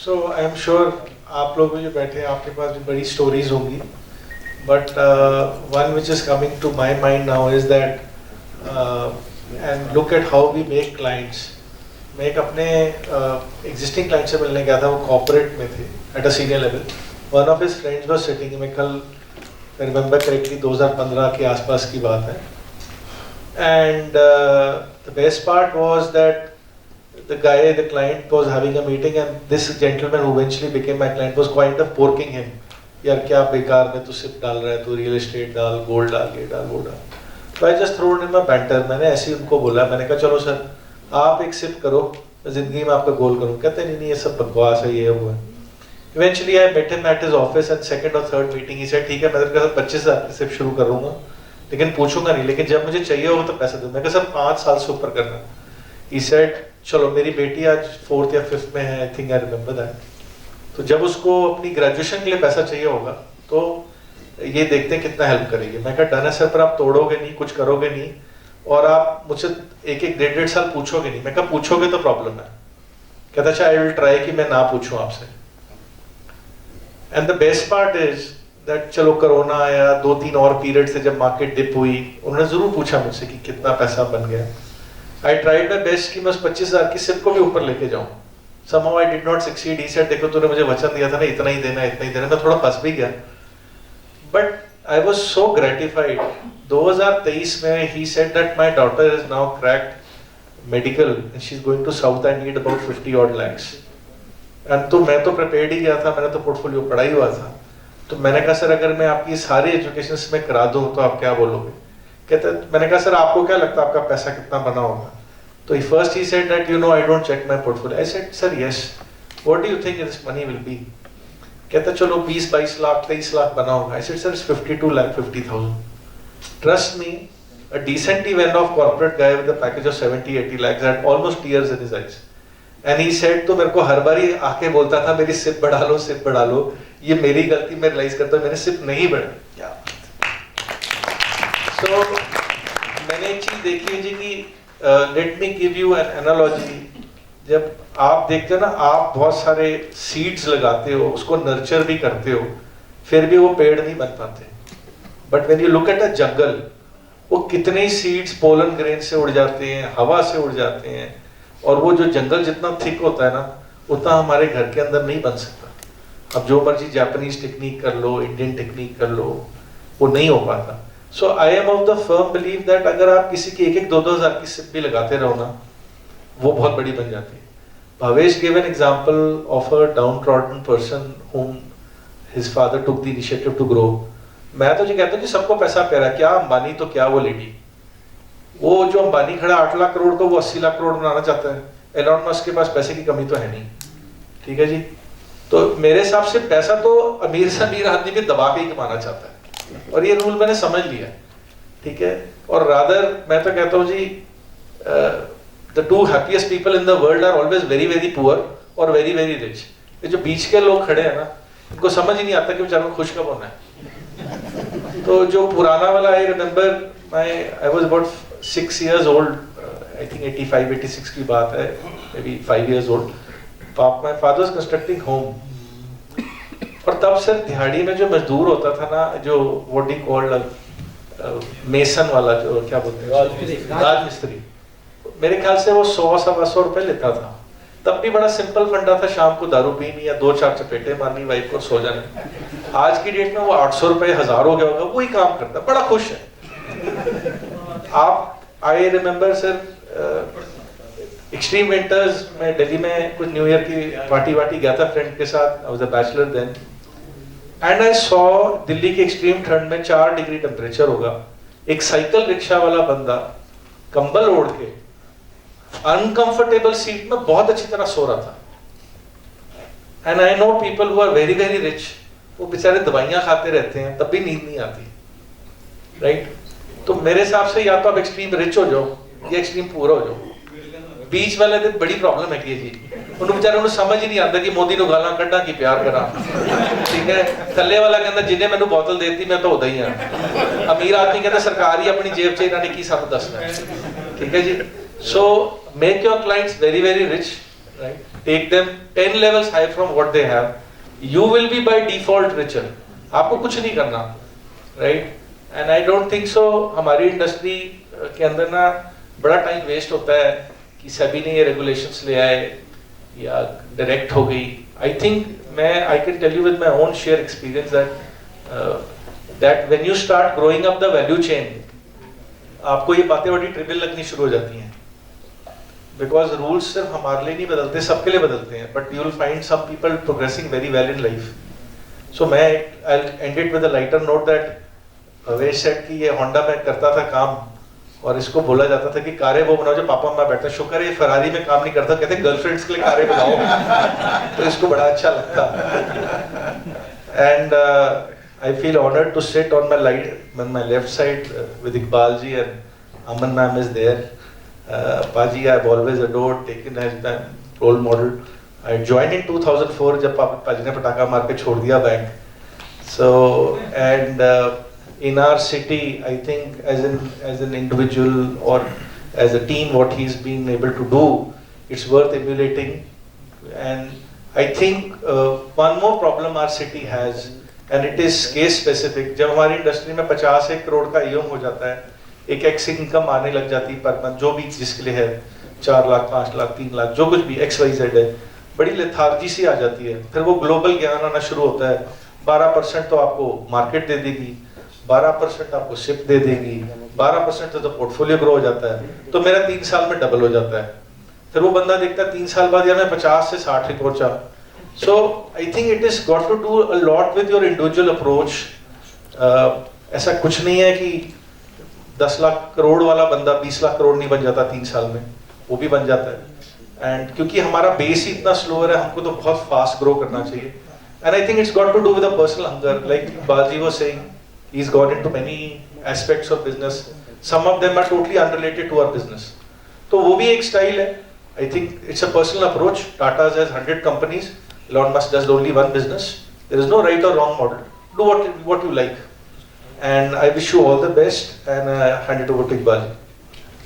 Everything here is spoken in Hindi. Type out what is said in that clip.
सो आई एम श्योर आप लोग भी जो बैठे हैं आपके पास भी बड़ी स्टोरीज होंगी, but one which is coming to my mind now is that and look at how we make clients. मैं एक अपने एग्जिस्टिंग क्लाइंट से मिलने गया था, वो कॉर्पोरेट में थे at a senior level. One of his friends was sitting, मैं कल रिमेंबर करेक्टली 2015 के आसपास की बात है. And the best part was that the client was having a meeting and this gentleman who eventually became my client was kind of porking him. यार क्या बेकार में तू सिप डाल रहा है, तू रियल एस्टेट डाल, गोल्ड डाल, ये डाल, वो डाल. तो I just thrown in my banter. मैंने ऐसे ही उनको बोला, मैंने कहा चलो सर आप एक सिप करो, मैं जिंदगी में आपका गोल करूँ. कहते नहीं ये सब बकवास है, ये वो है. Eventually I met him at his office and second और थर्ड मीटिंग ही सेड ठीक है मैं तेरे के साथ 25,000 की सिप शुरू करूंगा, लेकिन पूछूंगा नहीं, लेकिन जब मुझे चाहिए होगा तो पैसा दूं. मैं कहा सर 5 साल से ऊपर करना. He said चलो मेरी बेटी आज 4th या 5th में है, I think I remember that. तो जब उसको अपनी ग्रेजुएशन के लिए पैसा चाहिए होगा तो ये देखते हैं कितना हेल्प करेगी. मैं कहा डन है सर, पर आप तोड़ोगे नहीं, कुछ करोगे नहीं, और आप मुझसे 1-1 1.5 साल पूछोगे नहीं. मैं कहा पूछोगे तो प्रॉब्लम है. कहता अच्छा आई विल ट्राई कि मैं ना पूछूं आपसे. And the best part is that चलो कोरोना आया, 2-3 और पीरियड से जब मार्केट डिप हुई, उन्होंने जरूर पूछा मुझसे कि कितना पैसा बन गया. I tried my best कि मैं उस 25,000 की सिप को भी ऊपर लेके जाऊं. Somehow I did not succeed. He said देखो तूने मुझे वचन दिया था ना, इतना ही देना, इतना ही देना. मैं थोड़ा फंस भी गया. But I was so gratified. 2023 में he said that my daughter is now cracked medical and she's going to South and need about 50 odd lakhs. And तो मैं तो prepared ही गया था, मैंने तो portfolio पढ़ा ही हुआ था. तो मैंने कहा सर अगर मैं आपकी सारी एजुकेशन में करा दूं तो आप क्या बोलोगे. कहते मैंने कहा सर आपको क्या लगता है आपका पैसा कितना बना होगा. तो first he said that you know I don't check my portfolio. I said sir yes, what do you think this money will be. कहता चलो 20-22 लाख 23 लाख बना होगा. I said sir 52,50,000. Trust me, a decently well off corporate guy with a package of 70-80 lakhs had almost tears in his eyes. And he said तो मेरे को हर बारी आके बोलता था मेरी सिप बढ़ा लो, सिप बढ़ा लो. ये मेरी गलती, मैं रियलाइज करता हूँ मैंने सिप नहीं बढ़ाई. तो मैंने एक चीज देखी है जी कि let me give you N analogy. जब आप देखते हो ना, आप बहुत सारे सीड्स लगाते हो, उसको नर्चर भी करते हो, फिर भी वो पेड़ नहीं बन पाते. But when you look at a jungle, वो कितने ही सीड्स पोलन ग्रेन से उड़ जाते हैं, हवा से उड़ जाते हैं, और वो जो जंगल जितना थिक होता है ना, उतना हमारे घर के अंदर नहीं बन सकता. अब जो मर्जी जापानीज टेक्निक कर लो, इंडियन टेक्निक कर लो, वो नहीं हो पाता. So I am of the firm belief that अगर आप किसी की 1-2 हज़ार की सिप भी लगाते रहो ना, वो बहुत बड़ी बन जाती है. Bhavesh gave an example of a downtrodden person whom his father took the initiative to grow. मैं तो जी कहता हूँ कि सबको पैसा प्यारा. क्या अंबानी तो क्या वो लेडी, वो जो अंबानी खड़ा 8 लाख करोड़ को वो 80 लाख करोड़ बनाना चाहता है. एलॉन मस्क के पास पैसे की कमी तो है नहीं. ठीक है जी. तो मेरे हिसाब से पैसा तो अमीर से अमीर आदमी भी दबा के ही कमाना चाहता है, और ये रूल मैंने समझ लिया. ठीक है. और रादर मैं तो कहता हूँ जी the 2 happiest people in the world are always very very poor और वेरी वेरी रिच. ये जो बीच के लोग खड़े हैं ना, इनको समझ ही नहीं आता कि बेचारों को खुश कब होना है. तो जो पुराना वाला, I remember I was about 6 years old, I think 85-86 की बात है, may be 5 years old. My father was constructing home, और तब सर दिहाड़ी में जो मजदूर होता था ना, जो व्हाट डी कॉल्ड मेसन वाला, जो क्या बोलते हैं राज मिस्त्री, मेरे ख्याल से वो 100-125 रुपए लेता था. तब भी बड़ा सिंपल फंडा था, शाम को दारू पीनी या 2-4 चपेटे मारनी वाइफ को, सो जाना. आज की डेट में वो 800 रुपए 1000 हो गया होगा, वही काम करता, बड़ा खुश है. आप I remember sir extreme winters में दिल्ली में कुछ न्यू ईयर की पार्टी गया था फ्रेंड के साथ. I was a bachelor then, and I saw Delhi की एक्सट्रीम ठंड में 4 डिग्री टेम्परेचर होगा, एक साइकिल रिक्शा वाला बंदा कंबल ओढ़ के अनकंफर्टेबल सीट में बहुत अच्छी तरह सो रहा था. And I know people who are very very rich, वो बेचारे दवाइयां खाते रहते हैं, तब भी नींद नहीं आती. राइट. तो मेरे हिसाब से या तो आप एक्सट्रीम रिच हो जाओ या एक्सट्रीम पूरा हो जाओ. बीच वाले दिन बड़ी प्रॉब्लम है कि जी उन्होंने बेचारे उन्हें समझ ही नहीं आता कि मोदी ने गाला कड्डा की प्यार करा. ठीक है. थल्ले वाला कहता जिन्हें मैंने बोतल देती मैं तो उदा ही हां. अमीर आदमी कहता सरकार ही अपनी जेब च इन्होंने की सानू दसना. ठीक है जी. So make your clients very very rich. Right. take them 10 levels high from what they have, you will be by default richer. आपको कुछ नहीं करना, right? And I don't think so. हमारी इंडस्ट्री के अंदर ना बड़ा टाइम वेस्ट होता है कि सभी ने ये रेगुलेशंस ले आए या डायरेक्ट हो गई. I think I can tell you with my own sheer experience that when you start growing up the value chain, आपको ये बातें बड़ी ट्रिवियल लगनी शुरू हो जाती हैं. Because rules सिर्फ हमारे लिए नहीं बदलते, सबके लिए बदलते हैं. But you will find some people progressing very well in life. So I'll end it with a lighter note that Avesh said कि ये Honda में करता था काम और इसको बोला जाता था कि कारें वो बनाओ जो पापा मैं बैठा. शुक्र है फरारी में काम नहीं करता, कहते गर्लफ्रेंड्स के लिए कारें बनाओ. तो इसको बड़ा अच्छा लगता. And I feel honored to sit on my left side with Iqbal ji, and Aman ma'am is there. Paji I've always adored, taken as my role model. I joined in 2004 जब पाजी ने पटाखा मार के छोड़ दिया bank. So and in our city, I think as an individual or as a team, what he's been able to do, it's worth emulating. And I think one more problem our city has, and it is case specific. जब हमारी इंडस्ट्री में 50 करोड़ का ईएम हो जाता है, एक एक्स इनकम आने लग जाती है पर मंथ, जो भी जिसके लिए है 4 लाख 5 लाख 3 लाख जो कुछ भी XYZ है, बड़ी लेथार्जी सी आ जाती है. फिर वो ग्लोबल ज्ञान आना शुरू होता है. 12% तो आपको मार्केट दे देगी, 12% आपको शिप दे देगी, 12% तो पोर्टफोलियो ग्रो हो जाता है. तो मेरा 3 साल में डबल हो जाता है. फिर वो बंदा देखता है 3 साल बाद या मैं 50 से 60 ही पहुंचा. So I think it is got to do a lot with your individual approach. ऐसा कुछ नहीं है कि 10 लाख करोड़ वाला बंदा 20 लाख करोड़ नहीं बन जाता 3 साल में, वो भी बन जाता है. एंड क्योंकि हमारा बेस ही इतना स्लोअर है, हमको तो बहुत फास्ट ग्रो करना चाहिए. And I think it's got to do with a personal hunger, like Baji was saying, he is got into many aspects of business. Some of them are totally unrelated to our business. तो वो भी एक स्टाइल है. I think it's a personal approach. Tata has 100 companies. Elon Musk does only one business. There is no right or wrong model. Do what you like. And I wish you all the best, and hand it over to Iqbal.